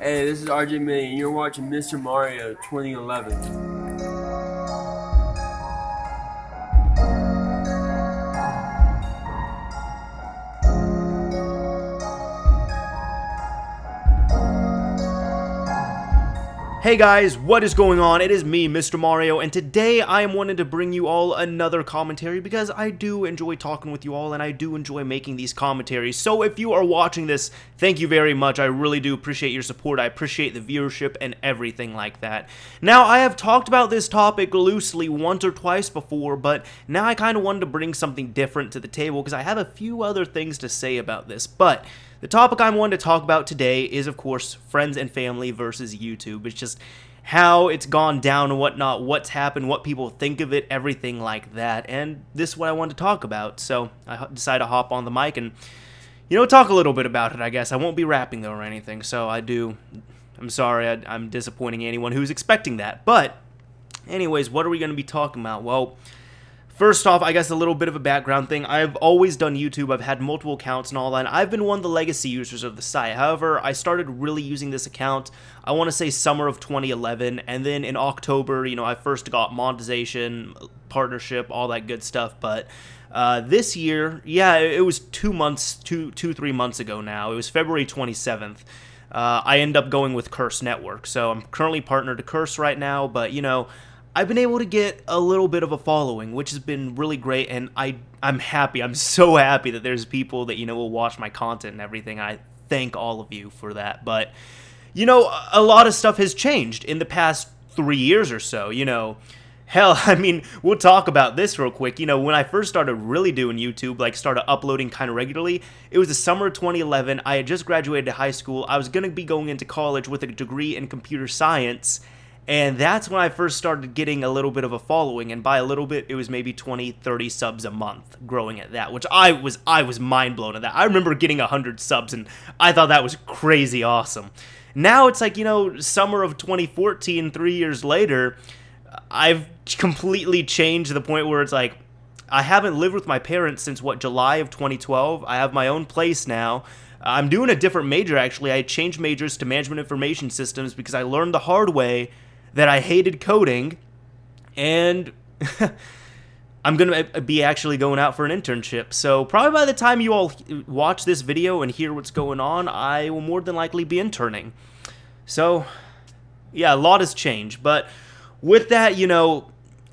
Hey, this is RJ May, and you're watching Mr. Mario 2011. Hey guys, what is going on? It is me, Mr. Mario, and today I am wanting to bring you all another commentary because I do enjoy talking with you all and I do enjoy making these commentaries. So if you are watching this, thank you very much. I really do appreciate your support. I appreciate the viewership and everything like that. Now, I have talked about this topic loosely once or twice before, but now I kind of wanted to bring something different to the table because I have a few other things to say about this. But the topic I wanted to talk about today is, of course, friends and family versus YouTube. It's just how it's gone down and whatnot, what's happened, what people think of it, everything like that. And this is what I wanted to talk about. So I decided to hop on the mic and, talk a little bit about it, I guess. I won't be rapping, though, or anything. So I'm sorry, I'm disappointing anyone who's expecting that. But anyways, what are we going to be talking about? Well, first off, I guess a little bit of a background thing. I've always done YouTube. I've had multiple accounts and all that. And I've been one of the legacy users of the site. However, I started really using this account, I want to say summer of 2011. And then in October, I first got monetization, partnership, all that good stuff. But this year, yeah, it was 3 months ago now. It was February 27th. I ended up going with Curse Network. So I'm currently partnered to Curse right now. But, I've been able to get a little bit of a following, which has been really great, and I'm happy. I'm so happy that there's people that, will watch my content and everything. I thank all of you for that. But, a lot of stuff has changed in the past 3 years or so, Hell, I mean, we'll talk about this real quick. When I first started really doing YouTube, started uploading kind of regularly, it was the summer of 2011. I had just graduated high school. I was going to be going into college with a degree in computer science. And that's when I first started getting a little bit of a following, and by a little bit, it was maybe 20, 30 subs a month growing at that, which I was mind blown at that. I remember getting 100 subs, and I thought that was crazy awesome. Now it's like, summer of 2014, 3 years later, I've completely changed to the point where it's like, I haven't lived with my parents since, July of 2012. I have my own place now. I'm doing a different major, actually. I changed majors to management information systems because I learned the hard way that I hated coding, and I'm going to be actually going out for an internship. So probably by the time you all watch this video and hear what's going on, I will more than likely be interning. So, yeah, a lot has changed. But with that,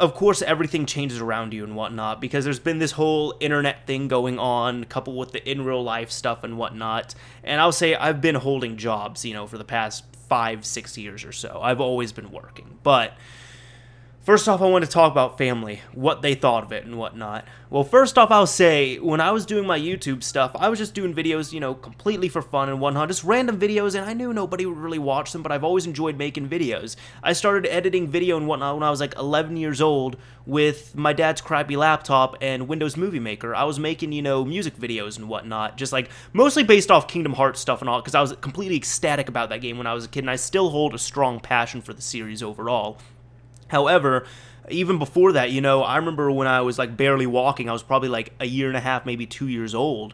of course everything changes around you and whatnot, because there's been this whole internet thing going on, coupled with the in real life stuff and whatnot. And I'll say I've been holding jobs, for the past 5-6 years or so. I've always been working. But first off, I want to talk about family, what they thought of it and whatnot. Well, first off, I'll say, when I was doing my YouTube stuff, I was just doing videos, completely for fun and whatnot, just random videos, and I knew nobody would really watch them, but I've always enjoyed making videos. I started editing video and whatnot when I was 11 years old with my dad's crappy laptop and Windows Movie Maker. I was making, music videos and whatnot, just mostly based off Kingdom Hearts stuff and all, because I was completely ecstatic about that game when I was a kid, and I still hold a strong passion for the series overall. However, even before that, I remember when I was barely walking, I was probably a year and a half, maybe 2 years old.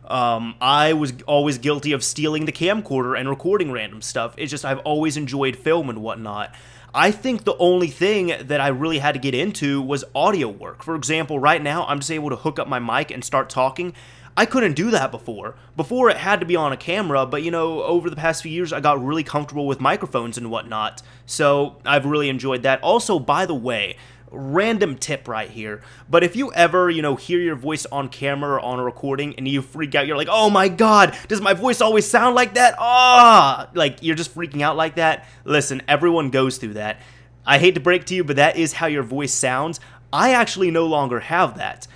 I was always guilty of stealing the camcorder and recording random stuff. It's just I've always enjoyed film and whatnot. I think the only thing that I really had to get into was audio work. For example, right now, I'm just able to hook up my mic and start talking. I couldn't do that before. Before, it had to be on a camera, but, over the past few years, I got really comfortable with microphones and whatnot, so I've really enjoyed that. Also, by the way, random tip right here, but if you ever, hear your voice on camera or on a recording and you freak out, you're like, oh my god, does my voice always sound like that? Ah! You're just freaking out like that. Listen, everyone goes through that. I hate to break to you, but that is how your voice sounds. I actually no longer have that.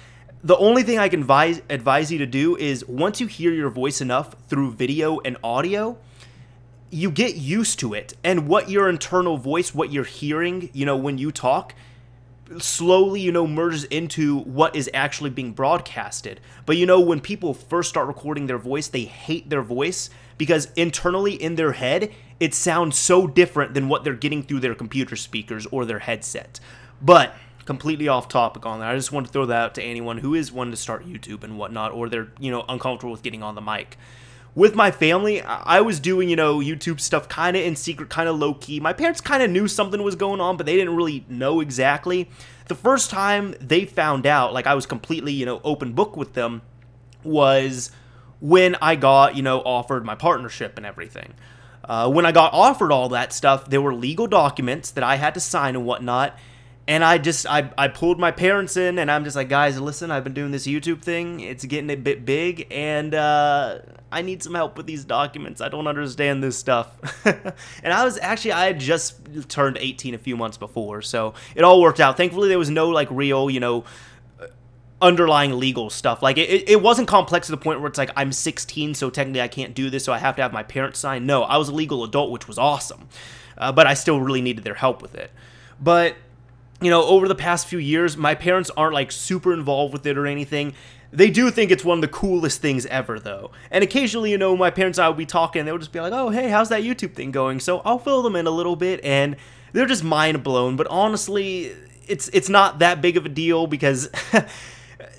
The only thing I can advise you to do is, once you hear your voice enough through video and audio, you get used to it. And what your internal voice, what you're hearing, when you talk, slowly, merges into what is actually being broadcasted. But, when people first start recording their voice, they hate their voice because internally in their head, it sounds so different than what they're getting through their computer speakers or their headset. But completely off topic on that. I just want to throw that out to anyone who is wanting to start YouTube and whatnot, or they're, uncomfortable with getting on the mic. with my family, I was doing, you know, YouTube stuff kind of in secret, kind of low-key. My parents kind of knew something was going on, but they didn't really know exactly. The first time they found out, like I was completely, you know, open book with them, was when I got, you know, offered my partnership and everything. When I got offered all that stuff, there were legal documents that I had to sign and whatnot. And I pulled my parents in, and I'm just like, guys, listen, I've been doing this YouTube thing. It's getting a bit big, and I need some help with these documents. I don't understand this stuff. And I had just turned 18 a few months before, so it all worked out. Thankfully, there was no, like, real, you know, underlying legal stuff. Like, it wasn't complex to the point where it's like, I'm 16, so technically I can't do this, so I have to have my parents sign. No, I was a legal adult, which was awesome. But I still really needed their help with it. But you know, over the past few years, my parents aren't, like, super involved with it or anything. They do think it's one of the coolest things ever, though. And occasionally, you know, my parents and I would be talking, and they would just be like, oh, hey, how's that YouTube thing going? So I'll fill them in a little bit, and they're just mind blown. But honestly, it's not that big of a deal, because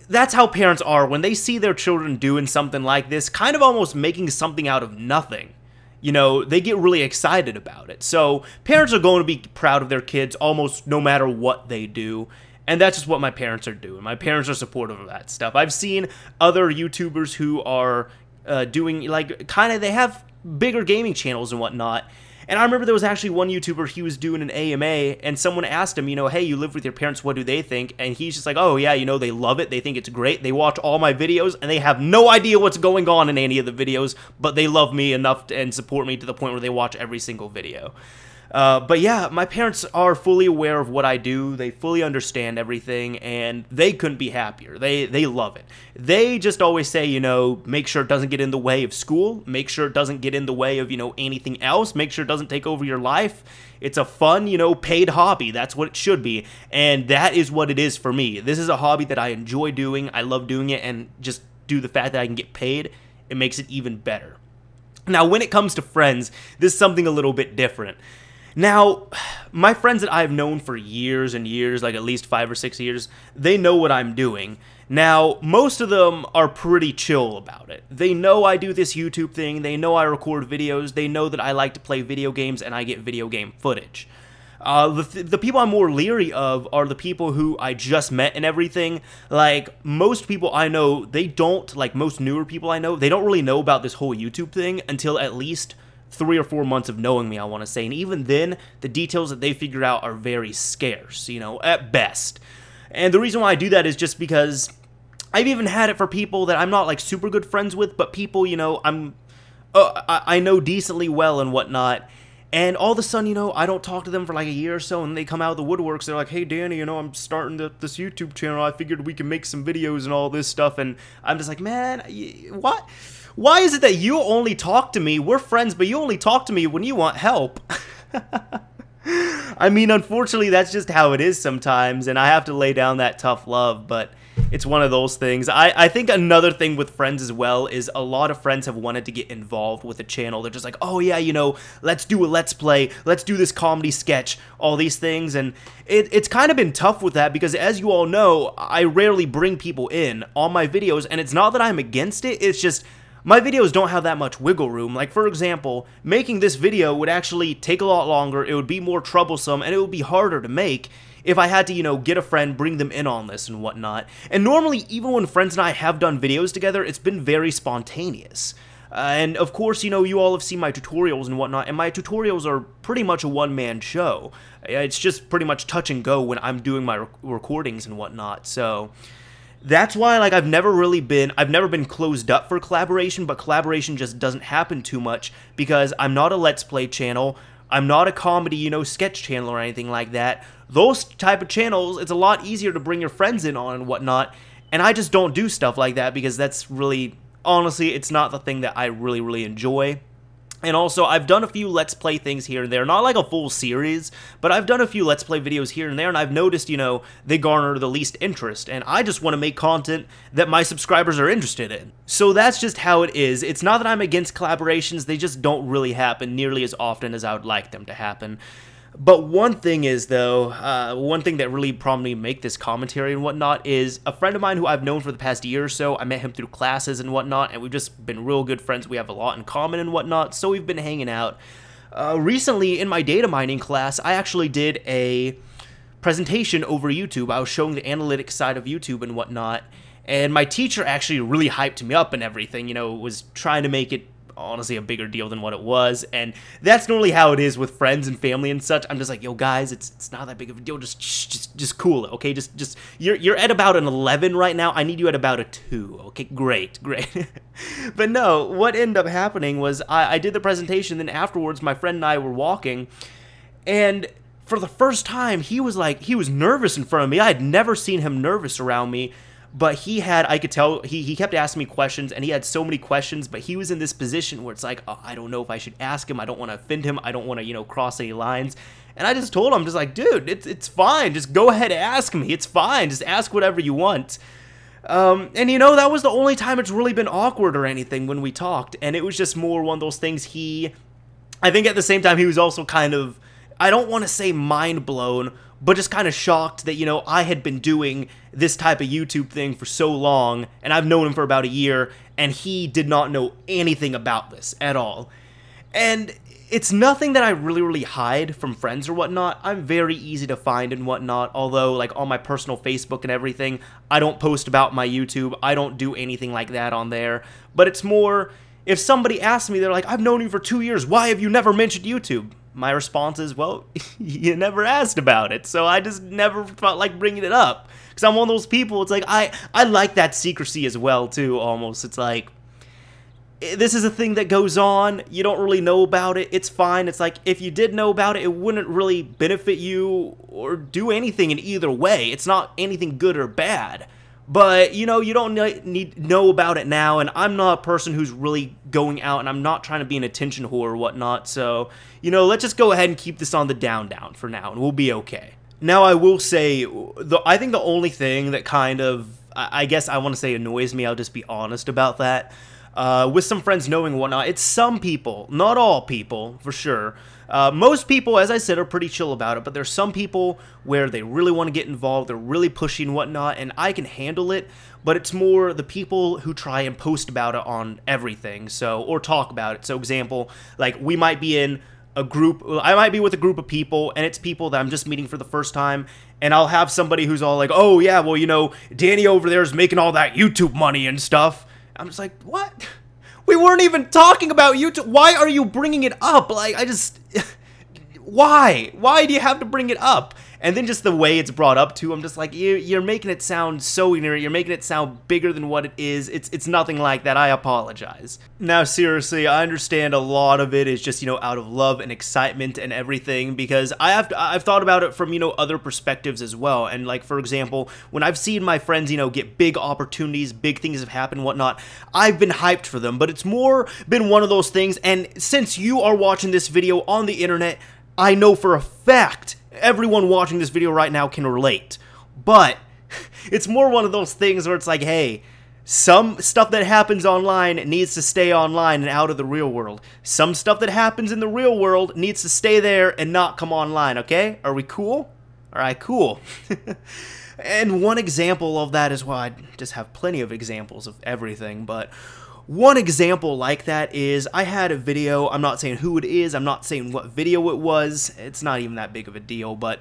that's how parents are. When they see their children doing something like this, kind of almost making something out of nothing, you know, they get really excited about it. So parents are going to be proud of their kids almost no matter what they do. And that's just what my parents are doing. My parents are supportive of that stuff. I've seen other YouTubers who are doing, like, kind of, they have bigger gaming channels and whatnot. And I remember there was actually one YouTuber, he was doing an AMA, and someone asked him, you know, hey, you live with your parents, what do they think? And he's just like, oh, yeah, you know, they love it, they think it's great, they watch all my videos, and they have no idea what's going on in any of the videos, but they love me enough and support me to the point where they watch every single video. But yeah, my parents are fully aware of what I do, they fully understand everything, and they couldn't be happier. They love it. They just always say, you know, make sure it doesn't get in the way of school, make sure it doesn't get in the way of, you know, anything else, make sure it doesn't take over your life. It's a fun, you know, paid hobby. That's what it should be, and that is what it is for me. This is a hobby that I enjoy doing, I love doing it, and just due to the fact that I can get paid, it makes it even better. Now, when it comes to friends, this is something a little bit different. Now, my friends that I've known for years and years, like at least 5 or 6 years, they know what I'm doing. Now, most of them are pretty chill about it. They know I do this YouTube thing, they know I record videos, they know that I like to play video games and I get video game footage. The people I'm more leery of are the people who I just met and everything. Like, most people I know, they don't, like most newer people I know, they don't really know about this whole YouTube thing until at least 3 or 4 months of knowing me, I want to say. And even then, the details that they figure out are very scarce, you know, at best. And the reason why I do that is just because I've even had it for people that I'm not, like, super good friends with, but people, you know, I know decently well and whatnot. And all of a sudden, you know, I don't talk to them for like a year or so, and they come out of the woodworks. They're like, hey, Danny, you know, I'm starting this YouTube channel. I figured we can make some videos and all this stuff. And I'm just like, man, what? Why is it that you only talk to me? We're friends, but you only talk to me when you want help. I mean, unfortunately, that's just how it is sometimes, and I have to lay down that tough love, but it's one of those things. I think another thing with friends as well is a lot of friends have wanted to get involved with the channel. They're just like, oh yeah, you know, let's do a let's play, let's do this comedy sketch, all these things, and it's kind of been tough with that because, as you all know, I rarely bring people in on my videos, and it's not that I'm against it, it's just my videos don't have that much wiggle room. Like, for example, making this video would actually take a lot longer, it would be more troublesome, and it would be harder to make if I had to, you know, get a friend, bring them in on this and whatnot. And normally, even when friends and I have done videos together, it's been very spontaneous. And of course, you know, you all have seen my tutorials and whatnot, and my tutorials are pretty much a one-man show. It's just pretty much touch and go when I'm doing my recordings and whatnot, so that's why, like, I've never been closed up for collaboration, but collaboration just doesn't happen too much because I'm not a Let's Play channel, I'm not a comedy, you know, sketch channel or anything like that. Those type of channels, it's a lot easier to bring your friends in on and whatnot, and I just don't do stuff like that because that's really, honestly, it's not the thing that I really enjoy. And also, I've done a few Let's Play things here and there, not like a full series, but I've done a few Let's Play videos here and there, and I've noticed, you know, they garner the least interest, and I just want to make content that my subscribers are interested in. So that's just how it is. It's not that I'm against collaborations, they just don't really happen nearly as often as I would like them to happen. But one thing is, though, one thing that really prompted me to make this commentary and whatnot is a friend of mine who I've known for the past year or so. I met him through classes and whatnot, and we've just been real good friends. We have a lot in common and whatnot, so we've been hanging out. Recently, in my data mining class, I actually did a presentation over YouTube. I was showing the analytics side of YouTube and whatnot, and my teacher actually really hyped me up and everything, you know, was trying to make it honestly a bigger deal than what it was. And that's normally how it is with friends and family and such. I'm just like, yo guys, it's not that big of a deal, just cool it, okay? Just you're at about an 11 right now. I need you at about a 2. Okay, great. But no, what ended up happening was I did the presentation, then afterwards my friend and I were walking, and for the first time he was nervous in front of me. I had never seen him nervous around me. But I could tell, he kept asking me questions, and he had so many questions, but he was in this position where it's like, oh, I don't know if I should ask him, I don't want to offend him, I don't want to, you know, cross any lines. And I just told him, just like, dude, it's fine, just go ahead and ask me, it's fine, just ask whatever you want. And you know, that was the only time it's really been awkward or anything when we talked, and it was just more one of those things. I think at the same time, he was also kind of, I don't want to say mind blown, but just kind of shocked that, you know, I had been doing this type of YouTube thing for so long, and I've known him for about a year, and he did not know anything about this at all. And it's nothing that I really hide from friends or whatnot. I'm very easy to find and whatnot, although, like, on my personal Facebook and everything, I don't post about my YouTube, I don't do anything like that on there. But it's more, if somebody asks me, they're like, I've known you for 2 years, why have you never mentioned YouTube? My response is, well, you never asked about it, so I just never felt like bringing it up. Because I'm one of those people, it's like, I like that secrecy as well, too, almost. It's like, this is a thing that goes on, you don't really know about it, it's fine. It's like, if you did know about it, it wouldn't really benefit you or do anything in either way. It's not anything good or bad. But, you know, you don't need to know about it now, and I'm not a person who's really going out, and I'm not trying to be an attention whore or whatnot, so, you know, let's just go ahead and keep this on the down for now, and we'll be okay. Now, I will say, I think the only thing that kind of, I guess I want to say annoys me, I'll just be honest about that, with some friends knowing and whatnot, it's some people, not all people, for sure. Most people, as I said, are pretty chill about it, but there's some people where they really want to get involved, they're really pushing and whatnot, and I can handle it, but it's more the people who try and post about it on everything, so, or talk about it. So, example, like, we might be in a group, I might be with a group of people, and it's people that I'm just meeting for the first time, and I'll have somebody who's all like, oh yeah, well, you know, Danny over there is making all that YouTube money and stuff. I'm just like, what? We weren't even talking about YouTube. Why are you bringing it up? Like, why? Why do you have to bring it up? And then just the way it's brought up too, I'm just like, you're making it sound so ignorant, you're making it sound bigger than what it is. It's nothing like that. I apologize. Now, seriously, I understand a lot of it is just, you know, out of love and excitement and everything, because I've thought about it from, you know, other perspectives as well. And like, for example, when I've seen my friends, you know, get big opportunities, big things have happened, whatnot, I've been hyped for them, but it's more been one of those things. And since you are watching this video on the internet, I know for a fact everyone watching this video right now can relate, but it's more one of those things where it's like, hey, some stuff that happens online needs to stay online and out of the real world. Some stuff that happens in the real world needs to stay there and not come online, okay? Are we cool? Alright, cool. And one example of that is, well, I just have plenty of examples of everything, but one example like that is, I had a video, I'm not saying who it is, I'm not saying what video it was, it's not even that big of a deal, but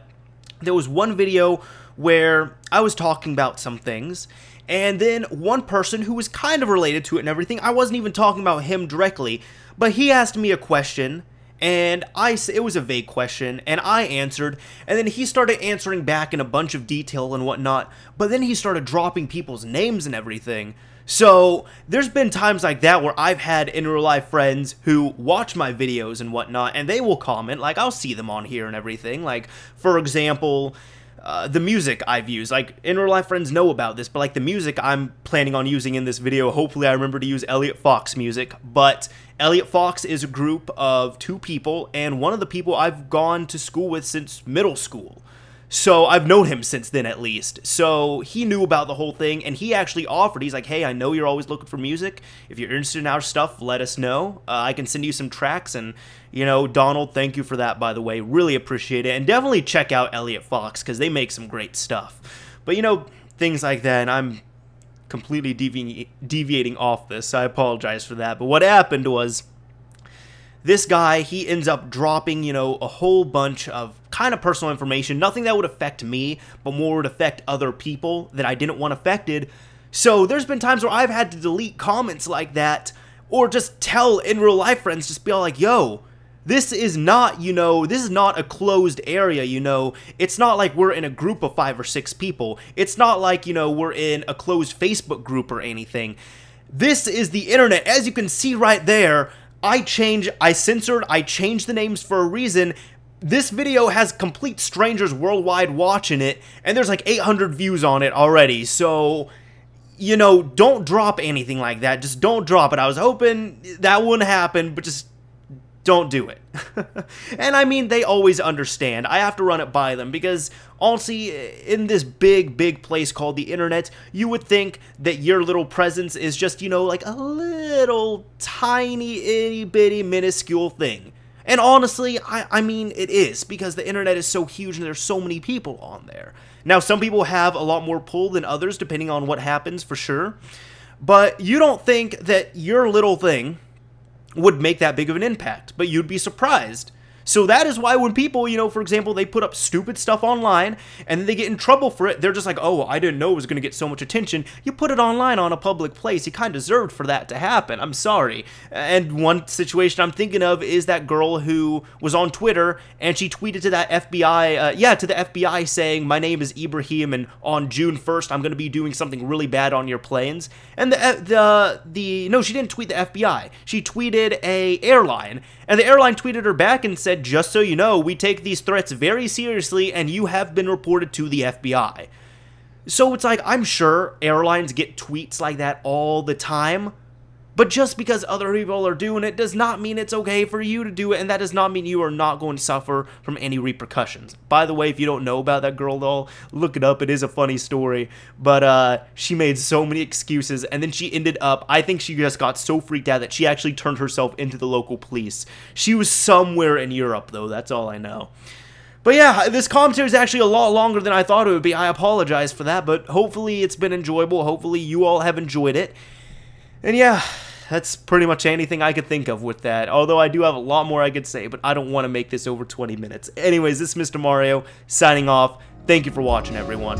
there was one video where I was talking about some things, and then one person who was kind of related to it and everything, I wasn't even talking about him directly, but he asked me a question, and it was a vague question, and I answered, and then he started answering back in a bunch of detail and whatnot, but then he started dropping people's names and everything. So, there's been times like that where I've had in real life friends who watch my videos and whatnot, and they will comment, like, I'll see them on here and everything, like, for example, the music I've used, like, in real life friends know about this, but like, the music I'm planning on using in this video, hopefully I remember to use Elliot Fox music, but Elliot Fox is a group of 2 people, and one of the people I've gone to school with since middle school. So I've known him since then, at least. So he knew about the whole thing, and he actually offered. He's like, hey, I know you're always looking for music. If you're interested in our stuff, let us know. I can send you some tracks, and, you know, Donald, thank you for that, by the way. Really appreciate it. And definitely check out Elliot Fox, because they make some great stuff. But, you know, things like that, and I'm completely deviating off this, so I apologize for that. But what happened was, this guy, he ends up dropping, you know, a whole bunch of kind of personal information, nothing that would affect me, but more would affect other people that I didn't want affected. So there's been times where I've had to delete comments like that, or just tell in real life friends, just be all like, yo, this is not, you know, this is not a closed area, you know. It's not like we're in a group of 5 or 6 people. It's not like, you know, we're in a closed Facebook group or anything. This is the internet. As you can see right there, I censored, I changed the names for a reason. This video has complete strangers worldwide watching it, and there's like 800 views on it already, so, you know, don't drop anything like that. Just don't drop it. I was hoping that wouldn't happen, but just don't do it. And I mean, they always understand. I have to run it by them because, honestly, in this big place called the internet, you would think that your little presence is just, you know, like a little tiny, itty-bitty, minuscule thing. And honestly, I mean, it is, because the internet is so huge and there's so many people on there. Now, some people have a lot more pull than others, depending on what happens, for sure. But you don't think that your little thing would make that big of an impact, but you'd be surprised. So that is why when people, you know, for example, they put up stupid stuff online and then they get in trouble for it, they're just like, oh, I didn't know it was going to get so much attention. You put it online on a public place. You kind of deserved for that to happen. I'm sorry. And one situation I'm thinking of is that girl who was on Twitter and she tweeted to that FBI, to the FBI saying, my name is Ibrahim and on June 1st, I'm going to be doing something really bad on your planes. And no, she didn't tweet the FBI. She tweeted a airline. And the airline tweeted her back and said, just so you know, we take these threats very seriously and you have been reported to the FBI. So it's like, I'm sure airlines get tweets like that all the time. But just because other people are doing it does not mean it's okay for you to do it, and that does not mean you are not going to suffer from any repercussions. By the way, if you don't know about that girl doll, look it up. It is a funny story. But she made so many excuses, and then she ended up, I think she just got so freaked out that she actually turned herself into the local police. She was somewhere in Europe, though. That's all I know. But yeah, this commentary is actually a lot longer than I thought it would be. I apologize for that, but hopefully it's been enjoyable. Hopefully you all have enjoyed it. And yeah, that's pretty much anything I could think of with that. Although I do have a lot more I could say, but I don't want to make this over 20 minutes. Anyways, this is Mr. Mario, signing off. Thank you for watching, everyone.